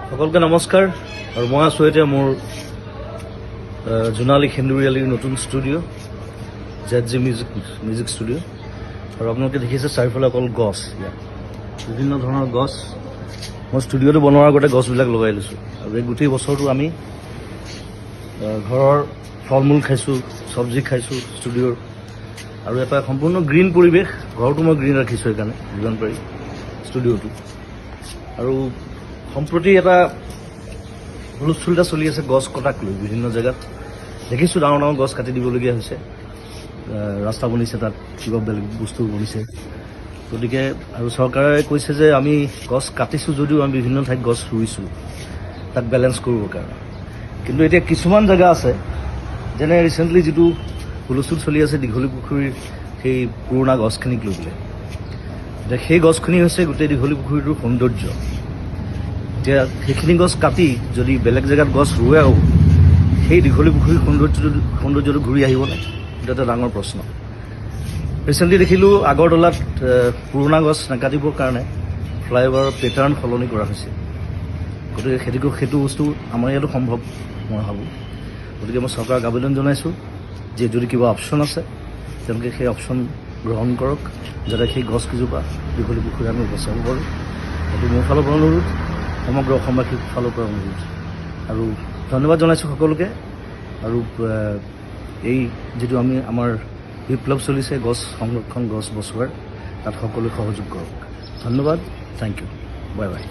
সকলকে নমস্কাৰ আৰু মই আছোঁ এতিয়া মোৰ জোনালী সেন্দুৰীয়ালিৰ নতুন ষ্টুডিঅ' ZG মিউজিক ষ্টুডিঅ' আৰু আপোনালোকে দেখিছে চাৰিওফালে অকল গছ, ইয়াত বিভিন্ন ধৰণৰ গছ। মই ষ্টুডিঅ'টো বনোৱাৰ আগতে গছবিলাক লগাই লৈছোঁ আৰু এই গোটেই বছৰটো আমি ঘৰৰ ফল মূল খাইছোঁ, চব্জি খাইছোঁ ষ্টুডিঅ'ৰ, আৰু এটা সম্পূৰ্ণ গ্ৰীণ পৰিৱেশ। ঘৰটো মই গ্ৰীণ ৰাখিছোঁ সেইকাৰণে যিমান পাৰি ষ্টুডিঅ'টো। আৰু সম্প্ৰতি এটা হুলস্থুল এটা চলি আছে গছ কটাক লৈ। বিভিন্ন জেগাত দেখিছোঁ ডাঙৰ ডাঙৰ গছ কাটি দিবলগীয়া হৈছে, ৰাস্তা বনিছে, তাত কিবা বেলেগ বস্তু বনিছে। গতিকে আৰু চৰকাৰে কৈছে যে আমি গছ কাটিছোঁ যদিও আমি বিভিন্ন ঠাইত গছ ৰুইছোঁ তাক বেলেঞ্চ কৰিবৰ কাৰণে। কিন্তু এতিয়া কিছুমান জেগা আছে, যেনে ৰিচেণ্টলি যিটো হুলস্থুল চলি আছে দীঘলী পুখুৰীৰ সেই পুৰণা গছখিনিক লৈ পেলাই। এতিয়া সেই গছখিনি হৈছে গোটেই দীঘলী পুখুৰীটোৰ সৌন্দৰ্য। এতিয়া সেইখিনি গছ কাটি যদি বেলেগ জেগাত গছ ৰুৱেও সেই দীঘলী পুখুৰীৰ সৌন্দৰ্যটো ঘূৰি আহিবনে, সেইটো এটা ডাঙৰ প্ৰশ্ন। ৰিচেণ্টলি দেখিলোঁ আগৰতলাত পুৰণা গছ নাকাটিবৰ কাৰণে ফ্লাইঅভাৰৰ পেটাৰ্ণ সলনি কৰা হৈছে। গতিকে সেইটো বস্তু আমাৰ ইয়াতো সম্ভৱ মই ভাবোঁ। গতিকে মই চৰকাৰক আবেদন জনাইছোঁ যে যদি কিবা অপশ্যন আছে তেওঁলোকে সেই অপশ্যন গ্ৰহণ কৰক, যাতে সেই গছকেইজোপা দীঘলী পুখুৰী আমি বচাব পাৰোঁ। সেইটো মোৰ ফালৰ পৰা অনুৰোধ, সমগ্ৰ অসমবাসীৰ ফালৰ পৰা অনুৰোধ। আৰু ধন্যবাদ জনাইছোঁ সকলোকে। আৰু এই যিটো আমাৰ বিপ্লৱ চলিছে গছ সংৰক্ষণ, গছ বচোৱাৰ, তাত সকলোৱে সহযোগ কৰক। ধন্যবাদ, থেংক ইউ, বাই বাই।